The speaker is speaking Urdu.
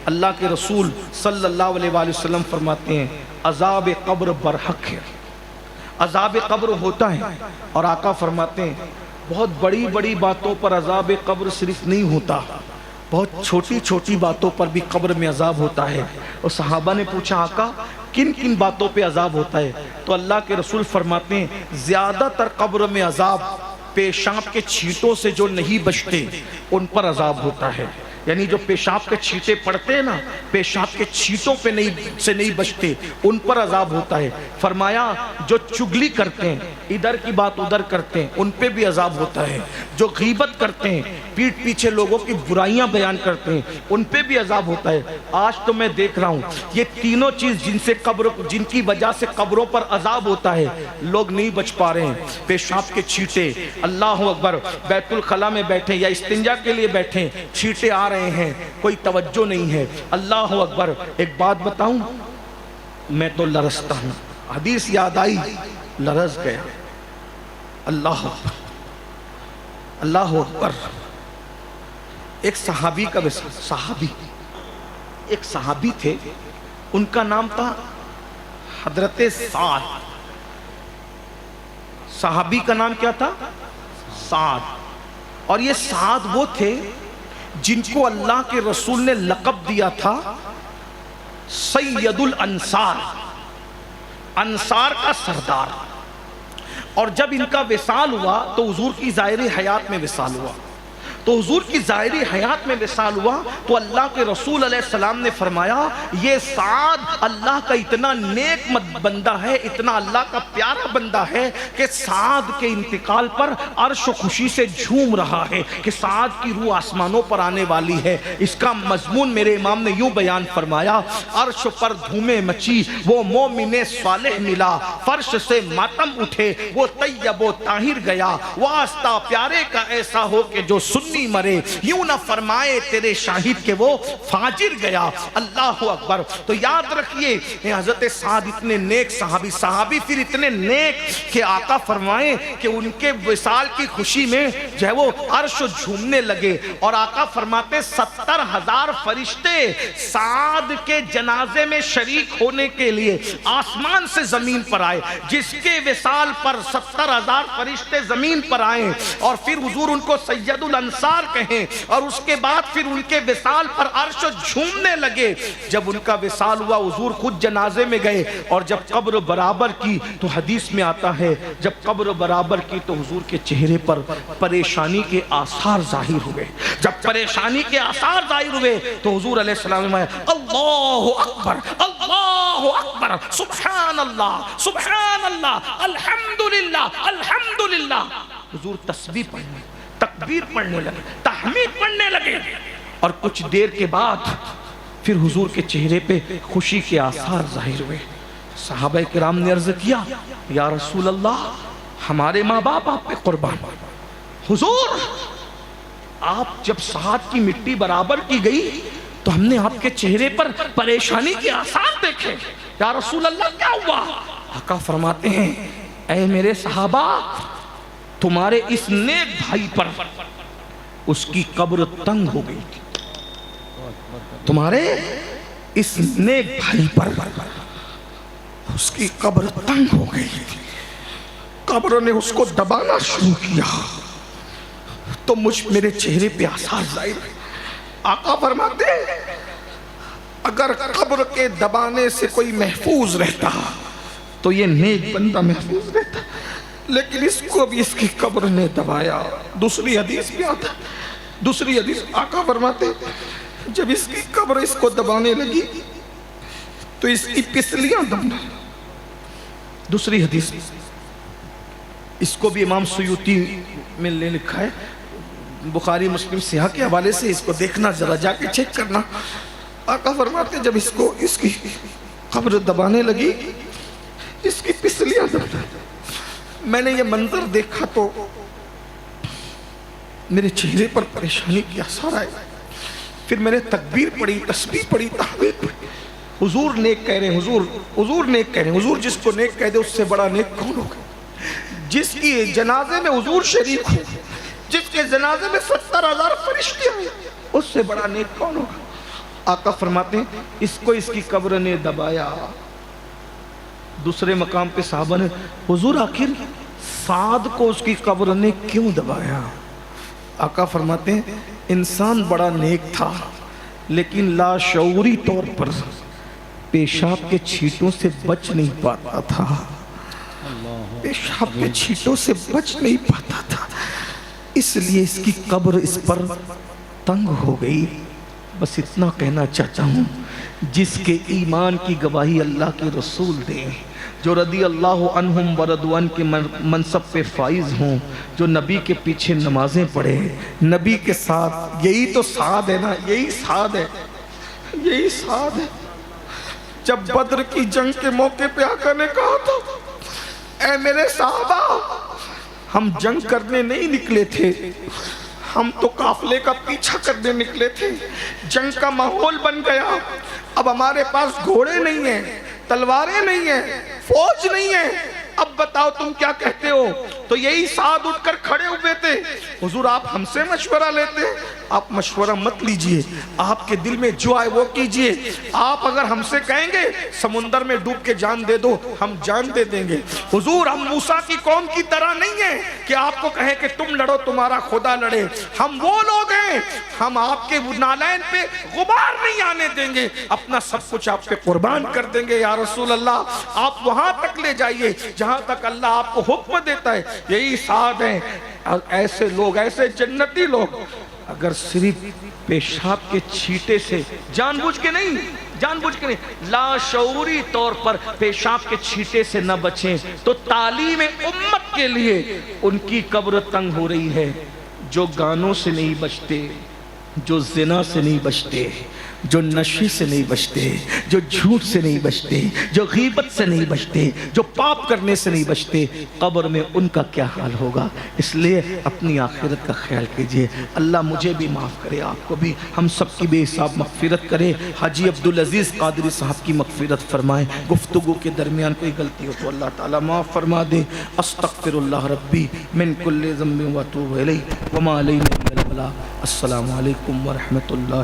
اللہ کے رسول صلی اللہ علیہ وآلہ وسلم فرماتے ہیں عذاب قبر برحق ہے، عذاب قبر ہوتا ہے، اور آقا فرماتے ہیں بہت بڑی بڑی باتوں پر عذاب قبر صرف نہیں ہوتا، بہت چھوٹی چھوٹی باتوں پر بھی قبر میں عذاب ہوتا ہے۔ اور صحابہ نے پوچھا آقا کن کن باتوں پہ عذاب ہوتا ہے؟ تو اللہ کے رسول فرماتے ہیں زیادہ تر قبر میں عذاب پیشاب کے چھینٹوں سے جو نہیں بچتے ان پر عذاب ہوتا ہے، یعنی جو پیشاب کے چھینٹے پڑتے ہیں نا، پیشاب کے چھینٹوں پہ نہیں بچتے ان پر عذاب ہوتا ہے۔ فرمایا جو چگلی کرتے ہیں، ادھر کی بات ادھر کرتے ہیں، ان پہ بھی عذاب ہوتا ہے۔ جو غیبت کرتے ہیں، پیٹھ پیچھے لوگوں کی برائیاں بیان کرتے ہیں، ان پہ بھی عذاب ہوتا ہے۔ آج تو میں دیکھ رہا ہوں یہ تینوں چیز جن کی وجہ سے قبروں پر عذاب ہوتا ہے لوگ نہیں بچ پا رہے ہیں۔ پیشاب کے چھینٹے، اللہ اکبر، بیت الخلا میں بیٹھے یا استنجا کے لیے بیٹھے، چھینٹے آ رہے ہیں، کوئی توجہ نہیں ہے، اللہ اکبر۔ ایک بات بتاؤں، میں تو لرزتا ہوں، حدیث یاد آئی لرز گیا، اللہ اکبر اللہ اکبر۔ ایک صحابی کا ایک صحابی تھے، ان کا نام تھا حضرت سعد۔ صحابی کا نام کیا تھا؟ سعد۔ اور یہ سعد وہ تھے جن کو اللہ کے رسول نے لقب دیا تھا سید الانصار، انصار کا سردار۔ اور جب ان کا وصال ہوا تو حضور کی ظاہری حیات میں وصال ہوا، تو حضور کی ظاہری حیات میں وصال ہوا تو اللہ کے رسول علیہ السلام نے فرمایا یہ سعد اللہ کا اتنا نیک بندہ ہے، اتنا اللہ کا پیارا بندہ ہے کہ سعد کے انتقال پر عرش و خوشی سے جھوم رہا ہے کہ سعد کی روح آسمانوں پر آنے والی ہے۔ اس کا مضمون میرے امام نے یوں بیان فرمایا، عرش پر دھومیں مچی وہ مومن صالح ملا، فرش سے ماتم اٹھے وہ طیب و طاہر گیا، واسطہ پیارے کا ایسا ہو کہ جو سنی مرے، یوں نہ فرمائے تیرے شاہد کہ وہ فاجر گیا، اللہ اکبر۔ تو یاد رکھیے حضرت سعد اتنے نیک صحابی پھر اتنے نیک کہ آقا فرمائیں کہ ان کے وصال کی خوشی میں جو ہے وہ عرش جھومنے لگے، اور آقا فرماتے 70,000 فرشتے سعد کے جنازے میں شریک ہونے کے لیے آسمان سے زمین پر آئے، جس کے وصال پر 70,000 فرشتے زمین پر آئے، اور پھر حضور ان کو سید الانصار کہیں، اور اس کے بعد پھر ان کے وصال پر عرش جھومنے لگے۔ جب ان کا وصال ہوا حضور خود جنازے میں گئے، اور جب قبر برابر کی تو حدیث میں آتا ہے جب قبر برابر کی تو حضور کے چہرے پر پریشانی کے آثار ظاہر ہوئے۔ جب پریشانی کے آثار ظاہر ہوئے تو حضور علیہ السلام نے اللہ اکبر اللہ اکبر، سبحان اللہ الحمدللہ الحمدللہ۔ حضور تسبیح پڑھنے، تکبیر پڑھنے لگے، تحمید پڑھنے لگے، اور کچھ دیر کے بعد پھر حضور کے چہرے پہ خوشی کے آثار ظاہر ہوئے۔ صحابہ کرام نے عرض کیا یا رسول اللہ ہمارے ماں باپ آپ پہ قربان۔ حضور آپ جب سعد کی مٹی برابر کی گئی تو ہم نے آپ کے چہرے پر پریشانی کے آثار دیکھے، یا رسول اللہ کیا ہوا؟ آقا فرماتے ہیں اے میرے صحابہ تمہارے اس نیک بھائی پر اس کی قبر تنگ ہو گئی تھی، تمہارے اس نیک بھائی پر اس کی قبر تنگ ہو گئی تھی، قبر نے اس کو دبانا شروع کیا تو میرے چہرے پہ آثار ظاہر ہوئے۔ آقا فرماتے ہیں اگر قبر کے دبانے سے کوئی محفوظ رہتا تو یہ نیک بندہ محفوظ رہتا، لیکن اس کو بھی اس کی قبر نے دبایا۔ دوسری حدیث بھی آتا، دوسری حدیث آقا فرماتے جب اس کی قبر اس کو دبانے لگی تو اس کی پسلیاں دبنا۔ دوسری حدیث اس کو بھی امام سیوطی میں نے لکھا ہے، بخاری مسلم صحیح کے حوالے سے، اس کو دیکھنا ذرا جا کے چیک کرنا۔ آقا فرماتے جب اس کی قبر دبانے لگی اس کی پسلیاں دبنا۔ میں نے یہ منظر دیکھا تو میرے چہرے پر پریشانی کی آثار آئے، پھر میں نے تکبیر پڑھی، تسبیح پڑھی، تحمید پڑھی۔ حضور نیک کہہ رہے ہیں، حضور نیک کہہ رہے ہیں۔ حضور جس کو نیک کہہ دے اس سے بڑا نیک کون ہوگا؟ جس کی جنازے میں حضور شریک ہو، جس کے جنازے میں 70,000 فرشتے ہیں، اس سے بڑا نیک کون ہوگا؟ آقا فرماتے ہیں اس کو اس کی قبر نے دبایا۔ دوسرے مقام پہ صحابہ نے حضور آخر سعد کو اس کی قبر نے کیوں دبایا؟ آقا فرماتے ہیں انسان بڑا نیک تھا لیکن لاشعوری طور پر پیشاب کے چھینٹوں سے بچ نہیں پاتا تھا، پیشاب کے چھینٹوں سے بچ نہیں پاتا تھا، اس لیے اس کی قبر اس پر تنگ ہو گئی۔ بس اتنا کہنا چاہتا ہوں، جس کے ایمان کی گواہی اللہ کے رسول دیں، جو رضی اللہ عنہم ورضوان کے منصب پہ فائز ہوں، جو نبی کے پیچھے نمازیں پڑھے، نبی کے ساتھ، یہی تو سعد ہے نا، یہی سعد ہے، یہی سعد ہے۔ جب بدر کی جنگ کے موقع پہ آقا نے کہا تھا اے میرے صحابہ، ہم جنگ کرنے نہیں نکلے تھے، ہم تو قافلے کا پیچھا کرنے نکلے تھے، جنگ کا ماحول بن گیا، اب ہمارے پاس گھوڑے نہیں ہیں، تلواریں نہیں ہیں، فوج نہیں ہے، اب بتاؤ تم کیا کہتے ہو؟ تو یہی سعد اٹھ کر کھڑے ہوئے تھے، حضور آپ ہم سے مشورہ لیتے ہیں؟ آپ مشورہ مت لیجئے، آپ کے دل میں جو آئے وہ کیجئے، آپ اگر ہم سے کہیں گے سمندر میں ڈوب کے جان دے دو، ہم جان دے دیں گے۔ حضور ہم موسیٰ کی قوم کی طرح نہیں ہیں کہ آپ کو کہیں کہ تم لڑو تمہارا خدا لڑے، ہم وہ لوگ ہیں، ہم آپ کے نالین پہ غبار نہیں آنے دیں گے، اپنا سب کچھ آپ پہ قربان کر دیں گے۔ یا رسول اللہ آپ وہاں تک لے جائیے جہاں تک اللہ آپ کو حکم دیتا ہے۔ یہی سعد ہیں، ایسے لوگ، ایسے جنتی لوگ اگر صرف پیشاب کے چھینٹے سے جان بوجھ کے نہیں، لاشعوری طور پر پیشاب کے چھینٹے سے نہ بچیں تو تعلیم امت کے لیے ان کی قبر تنگ ہو رہی ہے۔ جو گانوں سے نہیں بچتے، جو زنا سے نہیں بچتے، جو نشے سے نہیں بچتے، جو جھوٹ سے نہیں بچتے، جو غیبت سے نہیں بچتے، جو پاپ کرنے سے نہیں بچتے، قبر میں ان کا کیا حال ہوگا؟ اس لیے اپنی آخرت کا خیال کیجئے۔ اللہ مجھے بھی معاف کرے، آپ کو بھی، ہم سب کی بے حساب مغفرت کرے۔ حاجی عبدالعزیز قادری صاحب کی مغفرت فرمائے، گفتگو کے درمیان کوئی غلطی ہو تو اللہ تعالیٰ معاف فرما دے۔ استغفر اللہ ربی من کل ذنب واتوب الیہ وما علینا الا البلاغ۔ السلام علیکم ورحمۃ اللہ